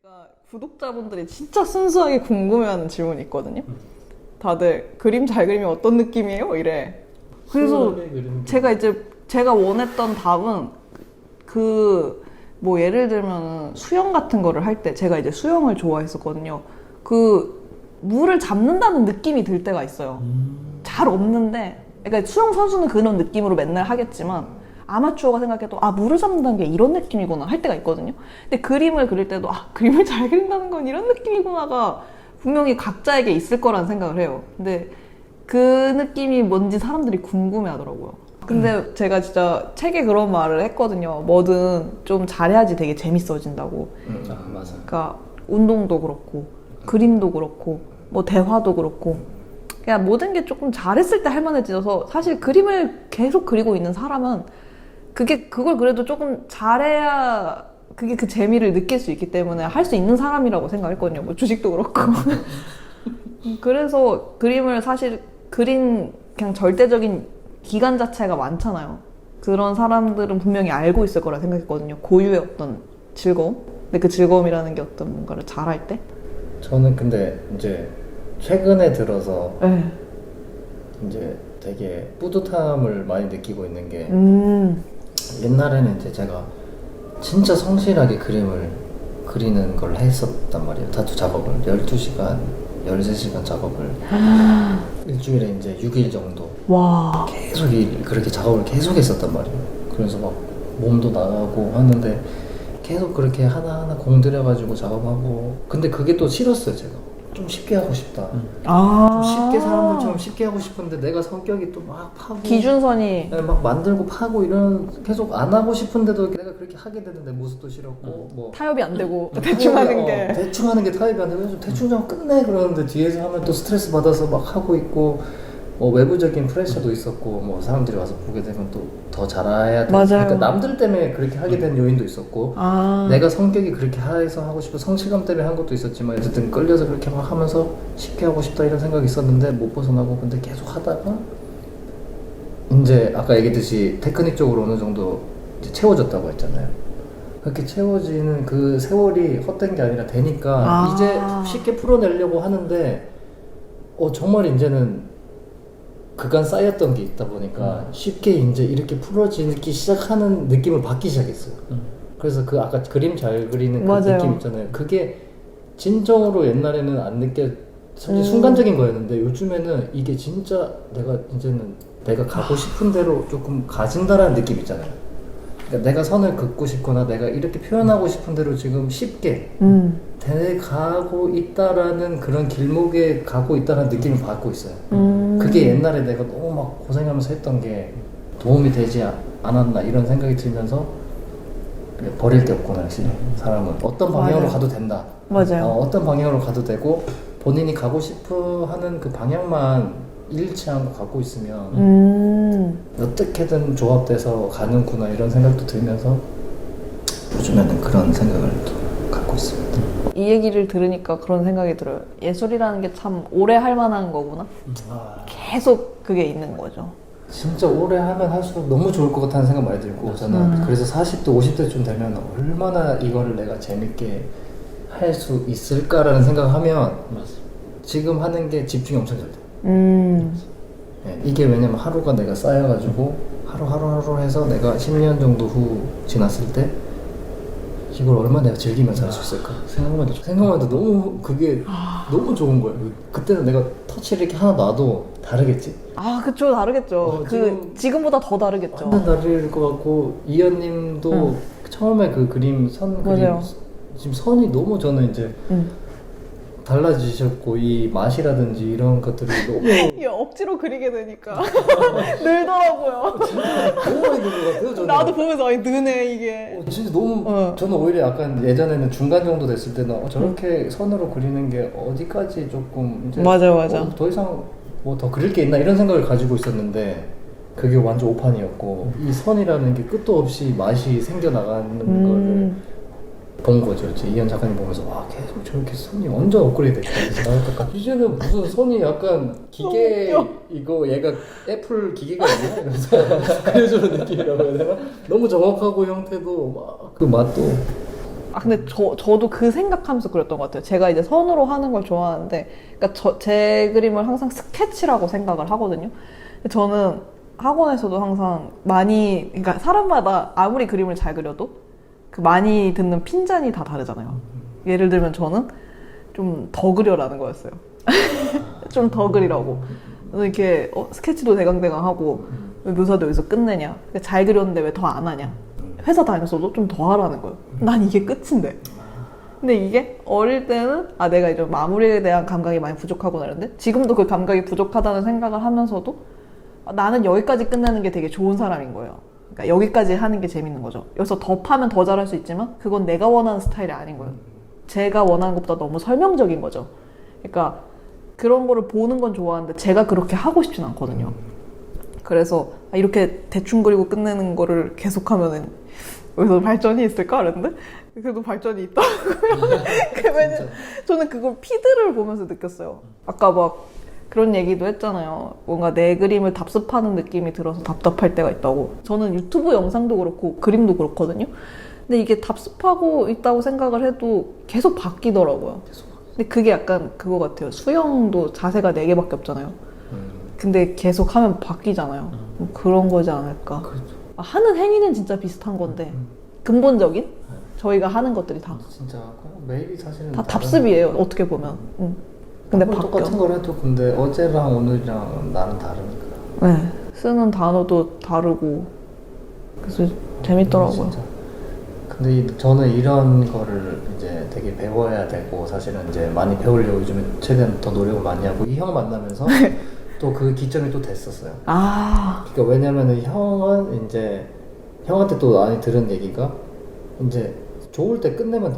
그러니까 구독자분들이 진짜 순수하게 궁금해하는 질문이 있거든요. 다들 그림 잘 그리면 어떤 느낌이에요? 이래. 그래서 제가 원했던 답은 뭐 예를 들면 수영 같은 거를 할 때 제가 이제 수영을 좋아했었거든요. 그 물을 잡는다는 느낌이 들 때가 있어요. 잘 없는데, 그러니까 수영 선수는 그런 느낌으로 맨날 하겠지만 아마추어가 생각해도 물을 잡는다는 게 이런 느낌이구나 할 때가 있거든요. 근데 그림을 그릴 때도 그림을 잘 그린다는 건 이런 느낌이구나가 분명히 각자에게 있을 거라는 생각을 해요. 근데 그 느낌이 뭔지 사람들이 궁금해 하더라고요. 근데 제가 진짜 책에 그런 말을 했거든요. 뭐든 좀 잘해야지 되게 재밌어진다고. 맞아. 그러니까 운동도 그렇고 그림도 그렇고 뭐 대화도 그렇고 그냥 모든 게 조금 잘했을 때 할만해져서, 사실 그림을 계속 그리고 있는 사람은 그걸 그래도 조금 잘해야 그게 그 재미를 느낄 수 있기 때문에 할 수 있는 사람이라고 생각했거든요. 뭐 주식도 그렇고. 그래서 그림을 사실 그린 그냥 절대적인 기간 자체가 많잖아요. 그런 사람들은 분명히 알고 있을 거라 생각했거든요. 고유의 어떤 즐거움? 근데 그 즐거움이라는 게 어떤 뭔가를 잘할 때? 저는 근데 이제 최근에 들어서 네. 이제 되게 뿌듯함을 많이 느끼고 있는 게 옛날에는 이제 제가 진짜 성실하게 그림을 그리는 걸 했었단 말이에요. 타투 작업을 12시간, 13시간 작업을 일주일에 이제 6일 정도 와. 계속 그렇게 작업을 계속 했었단 말이에요. 그래서 막 몸도 나가고 하는데 계속 그렇게 하나하나 공들여가지고 작업하고, 근데 그게 또 싫었어요. 제가 좀 쉽게 하고 싶다. 좀 쉽게 사람들처럼 쉽게 하고 싶은데 내가 성격이 또 막 파고 기준선이 막 만들고 파고 이런, 계속 안 하고 싶은데도 내가 그렇게 하게 되는 내 모습도 싫었고 뭐 타협이 안 되고 대충 하는 게 대충 하는 게 타협이 안 되고 좀 대충 좀 끝내 그러는데 뒤에서 하면 또 스트레스 받아서 막 하고 있고, 뭐 외부적인 프레셔도 있었고, 뭐 사람들이 와서 보게 되면 또 더 잘해야 돼. 맞아요. 그러니까 남들 때문에 그렇게 하게 된 요인도 있었고, 내가 성격이 그렇게 해서 하고 싶어 성실감 때문에 한 것도 있었지만, 어쨌든 끌려서 그렇게 막 하면서 쉽게 하고 싶다 이런 생각이 있었는데 못 벗어나고, 근데 계속 하다가 이제 아까 얘기했듯이 테크닉적으로 어느 정도 이제 채워졌다고 했잖아요. 그렇게 채워지는 그 세월이 헛된 게 아니라 되니까 이제 쉽게 풀어내려고 하는데 정말 이제는 그간 쌓였던 게 있다 보니까 쉽게 이제 이렇게 풀어지기 시작하는 느낌을 받기 시작했어요. 그래서 그 아까 그림 잘 그리는 그 맞아요. 느낌 있잖아요. 그게 진정으로 옛날에는 안 사실 순간적인 거였는데 요즘에는 이게 진짜 이제는 내가 가고 싶은 대로 조금 가진다라는 느낌 있잖아요. 그러니까 내가 선을 긋고 싶거나 내가 이렇게 표현하고 싶은 대로 지금 쉽게 가고 있다라는 그런 길목에 가고 있다는 느낌을 받고 있어요. 그게 옛날에 내가 너무 막 고생하면서 했던 게 도움이 되지 않았나 이런 생각이 들면서 버릴 게 없구나. 역시 사람은 어떤 방향으로 맞아요. 가도 된다. 맞아요. 어떤 방향으로 가도 되고 본인이 가고 싶어 하는 그 방향만 잃지 않고 가고 있으면 어떻게든 조합돼서 가는구나 이런 생각도 들면서 요즘에는 그런 생각을 또 갖고 있습니다. 이 얘기를 들으니까 그런 생각이 들어요. 예술이라는 게 참 오래 할 만한 거구나. 계속 그게 있는 거죠. 진짜 오래 하면 할수록 너무 좋을 것 같다는 생각 많이 들고, 저는 그래서 40대 50대쯤 되면 얼마나 이거를 내가 재밌게 할 수 있을까라는 생각하면 지금 하는 게 집중이 엄청 잘 돼요. 이게 왜냐면 하루가 내가 쌓여가지고 하루 해서 내가 10년 정도 후 지났을 때 이걸 얼마나 내가 즐기면서 할 수 있을까 생각만 해도 너무 그게 너무 좋은 거예요. 그때는 내가 터치를 이렇게 하나 놔도 다르겠지. 그쵸, 다르겠죠. 지금보다 더 다르겠죠. 완전 다를 것 같고, 이현님도 처음에 그 그림 선 그림 맞아요. 지금 선이 너무 저는 이제 달라지셨고, 이 맛이라든지 이런 것들이 너무 이게 억지로 그리게 되니까 늘더라고요. 너무 많이 는 것 같아요. 저는 나도 보면서 느네 이게. 진짜 너무 저는 오히려 약간 예전에는 중간 정도 됐을 때는 저렇게 선으로 그리는 게 어디까지 조금 이제 맞아. 더 이상 뭐 더 그릴 게 있나 이런 생각을 가지고 있었는데 그게 완전 오판이었고, 이 선이라는 게 끝도 없이 맛이 생겨나가는 거를 본 거죠. 이현 작가님 보면서 와, 계속 저렇게 손이 완전 업그레이드 됐다. 이제는 무슨 손이 약간 기계 이거 얘가 애플 기계가 있나? 이러면서 그래주는 느낌이라고 해야 되나? 너무 정확하고 형태도 막 그 맛도 아 근데 저도 그 생각하면서 그랬던 것 같아요. 제가 이제 선으로 하는 걸 좋아하는데, 그러니까 제 그림을 항상 스케치라고 생각을 하거든요. 근데 저는 학원에서도 항상 많이, 그러니까 사람마다 아무리 그림을 잘 그려도 그 많이 듣는 핀잔이 다 다르잖아요. 예를 들면 저는 좀 더 그려라는 거였어요. 좀 더 그리라고. 이렇게 스케치도 대강대강하고 왜 묘사도 여기서 끝내냐. 잘 그렸는데 왜 더 안 하냐. 회사 다녔어도 좀 더 하라는 거예요. 난 이게 끝인데. 근데 이게 어릴 때는 내가 이제 마무리에 대한 감각이 많이 부족하구나 이랬는데, 지금도 그 감각이 부족하다는 생각을 하면서도 나는 여기까지 끝내는 게 되게 좋은 사람인 거예요. 그러니까 여기까지 하는 게 재밌는 거죠. 여기서 더 파면 더 잘할 수 있지만 그건 내가 원하는 스타일이 아닌 거예요. 제가 원하는 것보다 너무 설명적인 거죠. 그러니까 그런 거를 보는 건 좋아하는데 제가 그렇게 하고 싶진 않거든요. 그래서 이렇게 대충 그리고 끝내는 거를 계속하면은 여기서 발전이 있을까? 그랬는데 그래도 발전이 있더라고요. 왜냐면 저는 그걸 피드를 보면서 느꼈어요. 아까 막 그런 얘기도 했잖아요. 뭔가 내 그림을 답습하는 느낌이 들어서 답답할 때가 있다고. 저는 유튜브 영상도 그렇고 그림도 그렇거든요. 근데 이게 답습하고 있다고 생각을 해도 계속 바뀌더라고요. 근데 그게 약간 그거 같아요. 수영도 자세가 4개밖에 없잖아요. 근데 계속 하면 바뀌잖아요. 뭐 그런 거지 않을까. 그렇죠. 하는 행위는 진짜 비슷한 건데 근본적인 저희가 하는 것들이 다 진짜 매일이 사실은 다 답습이에요. 어떻게 보면. 근데 똑같은 걸 해도 근데 어제랑 오늘이랑 나는 다르니까. 네, 쓰는 단어도 다르고 그래서 재밌더라고요. 진짜. 근데 저는 이런 거를 이제 되게 배워야 되고, 사실은 이제 많이 배우려고 요즘에 최대한 더 노력을 많이 하고, 이 형 만나면서 또 그 기점이 또 됐었어요. 그러니까 왜냐면은 형은 이제 형한테 또 많이 들은 얘기가 이제 좋을 때 끝내면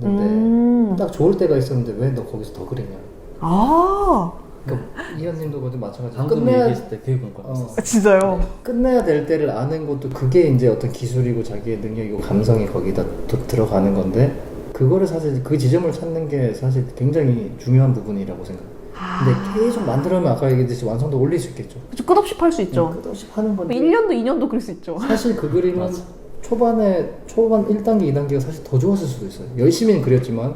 됐는데 딱 좋을 때가 있었는데 왜 너 거기서 더 그리냐. 그러니까 이현님도 그것도 마찬가지로 방금 얘기했을 때 그게 공감했었어. 진짜요? 끝내야 될 때를 아는 것도 그게 이제 어떤 기술이고 자기의 능력이고 감성이 거기다 또 들어가는 건데, 그거를 사실 그 지점을 찾는 게 사실 굉장히 중요한 부분이라고 생각해요. 근데 계속 만들어면 아까 얘기했듯이 완성도 올릴 수 있겠죠. 그쵸, 끝없이 팔 수 있죠. 끝없이 하는 건데 1년도 2년도 그릴 수 있죠. 사실 그 그림은 맞아. 초반 1단계 2단계가 사실 더 좋았을 수도 있어요. 열심히는 그렸지만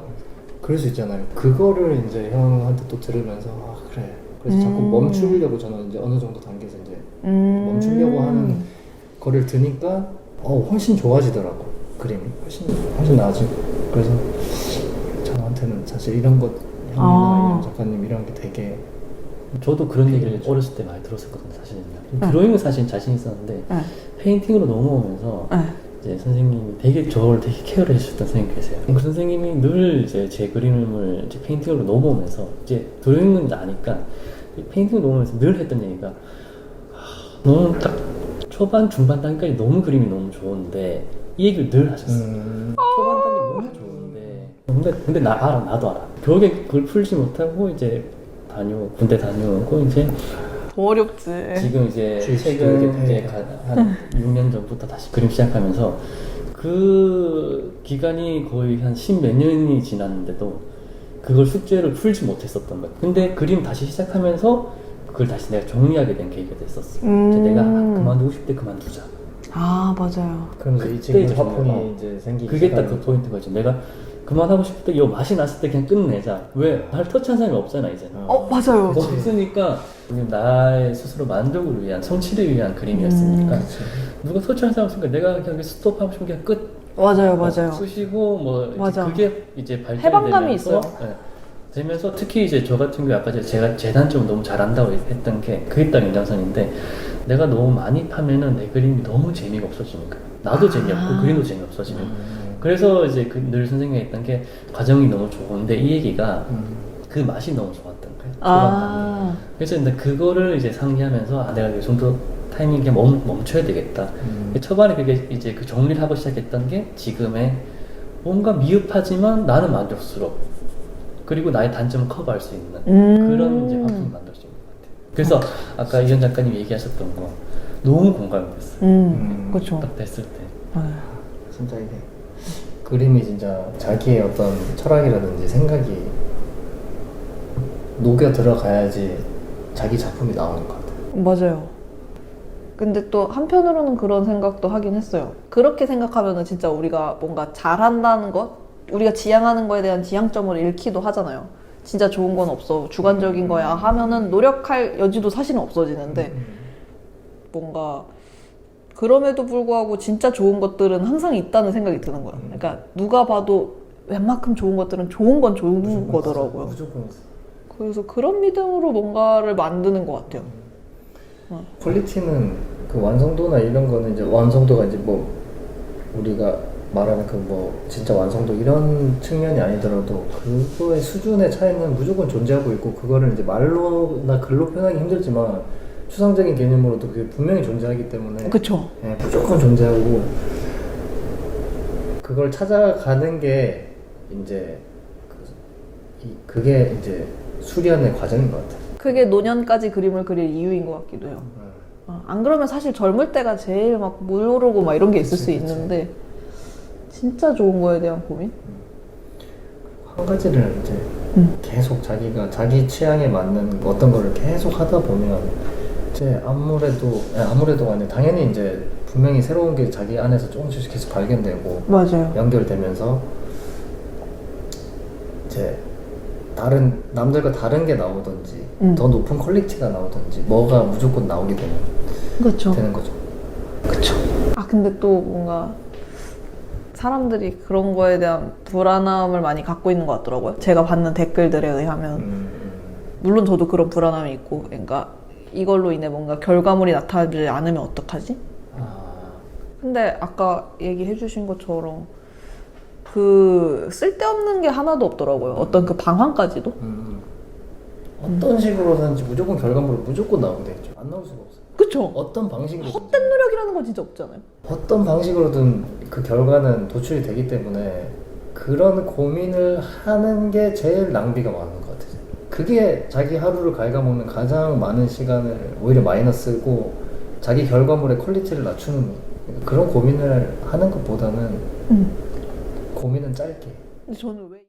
그럴 수 있잖아요. 그거를 이제 형한테 또 들으면서 그래. 그래서 자꾸 멈추려고 저는 이제 어느 정도 단계에서 이제 멈추려고 하는 거를 드니까 훨씬 좋아지더라고. 그림이 훨씬 나아지고. 그래서 저한테는 사실 이런 것 형이나 이런 작가님 이런 게 되게 저도 그런 얘기를 어렸을 때 많이 들었었거든요, 사실은요. 드로잉은 사실 자신 있었는데 페인팅으로 넘어오면서 이제 선생님이 저를 되게 케어를 해주셨던 선생님이 계세요. 그 선생님이 늘 이제 제 그림을 이제 페인팅으로 넘어오면서 이제 드로잉은 아니까 페인팅으로 넘어오면서 늘 했던 얘기가 너무 딱 초반 중반 단계까지 너무 그림이 너무 좋은데 이 얘기를 늘 하셨어요. 초반 단계 너무 좋은데 근데 나도 알아. 겨우에 그걸 풀지 못하고 이제 군대 다녀오고 이제 더 어렵지. 지금 이제 최근 이제 한 6년 전부터 다시 그림 시작하면서 그 기간이 거의 한 10몇 년이 지났는데도 그걸 숙제를 풀지 못했었던 거야. 근데 그림 다시 시작하면서 그걸 다시 내가 정리하게 된 계기가 됐었어. 이제 내가 그만두고 싶을 때 그만두자. 맞아요. 그러면서 이 그때 지금 이제 화풍이 이제 생기기 그게 딱 그 시작하는 포인트인 거지. 내가 그만하고 싶을 때 이 맛이 났을 때 그냥 끝내자. 왜? 날 터치한 사람이 없잖아 이제. 맞아요. 없으니까 나의 스스로 만족을 위한, 성취를 위한 그림이었으니까 누가 터치한 사람 없으니까 내가 그냥 스톱하고 싶으면 그냥 끝. 맞아요. 쑤시고 뭐 맞아. 그게 이제 발전이 해방감이 되면서, 있어요. 되면서 특히 이제 저 같은 경우 아까 제가 제 단점을 너무 잘한다고 했던 게 그게 딱 연장선인데, 내가 너무 많이 파면은 내 그림이 너무 재미가 없어지니까 나도 재미없고 그림도 재미없어지면 그래서 이제 늘 선생님이 했던 게 과정이 너무 좋은데 이 얘기가 그 맛이 너무 좋았던 거예요. 그래서 근데 그거를 이제 상기하면서 내가 이 정도 타이밍에 멈춰야 되겠다. 초반에 그게 이제 그 정리를 하고 시작했던 게 지금의 뭔가 미흡하지만 나는 만족스럽고 그리고 나의 단점을 커버할 수 있는 그런 이제 화풍이 만들어진 것 같아요. 그래서 아까 이현 작가님 얘기하셨던 거 너무 공감이 됐어요. 그렇죠. 딱 됐을 때. 진짜 이게 그림이 진짜 자기의 어떤 철학이라든지 생각이 녹여 들어가야지 자기 작품이 나오는 것 같아요. 맞아요. 근데 또 한편으로는 그런 생각도 하긴 했어요. 그렇게 생각하면은 진짜 우리가 뭔가 잘한다는 것, 우리가 지향하는 거에 대한 지향점을 잃기도 하잖아요. 진짜 좋은 건 없어, 주관적인 거야 하면은 노력할 여지도 사실은 없어지는데 뭔가 그럼에도 불구하고 진짜 좋은 것들은 항상 있다는 생각이 드는 거예요. 그러니까 누가 봐도 웬만큼 좋은 것들은 좋은 건 좋은 거더라고요. 무조건 있어. 그래서 그런 믿음으로 뭔가를 만드는 것 같아요. 퀄리티는 그 완성도나 이런 거는 이제 완성도가 이제 뭐 우리가 말하는 그 뭐 진짜 완성도 이런 측면이 아니더라도 그거의 수준의 차이는 무조건 존재하고 있고 그거를 이제 말로나 글로 표현하기 힘들지만 추상적인 개념으로도 그게 분명히 존재하기 때문에 그쵸? 예, 무조건 존재하고 그걸 찾아가는 게 이제 그게 이제 수련의 과정인 것 같아요. 그게 노년까지 그림을 그릴 이유인 것 같기도 해요. 안 그러면 사실 젊을 때가 제일 막 모르고 막 이런 게 있을 수 있는데 진짜 좋은 거에 대한 고민? 한 가지를 이제 계속 자기가 자기 취향에 맞는 어떤 거를 계속 하다 보면 이제 아무래도 아니 당연히 이제 분명히 새로운 게 자기 안에서 조금씩 계속 발견되고 맞아요. 연결되면서 이제 다른 남들과 다른 게 나오든지 더 높은 퀄리티가 나오든지 뭐가 무조건 나오게 그렇죠. 되는 거죠. 그쵸. 아 근데 또 뭔가 사람들이 그런 거에 대한 불안함을 많이 갖고 있는 것 같더라고요. 제가 받는 댓글들에 의하면 물론 저도 그런 불안함이 있고, 그러니까 이걸로 인해 뭔가 결과물이 나타나지 않으면 어떡하지? 근데 아까 얘기해 주신 것처럼 그 쓸데없는 게 하나도 없더라고요. 어떤 그 방황까지도. 어떤 식으로든지 무조건 결과물은 무조건 나오게 되죠. 안 나올 수가 없어요. 그쵸? 어떤 방식으로 헛된 노력이라는 건 진짜 없잖아요. 어떤 방식으로든 그 결과는 도출이 되기 때문에 그런 고민을 하는 게 제일 낭비가 많은 것 같아요. 그게 자기 하루를 갉아먹는 가장 많은 시간을 오히려 마이너스고 자기 결과물의 퀄리티를 낮추는 그런 고민을 하는 것보다는 고민은 짧게. 근데 저는 왜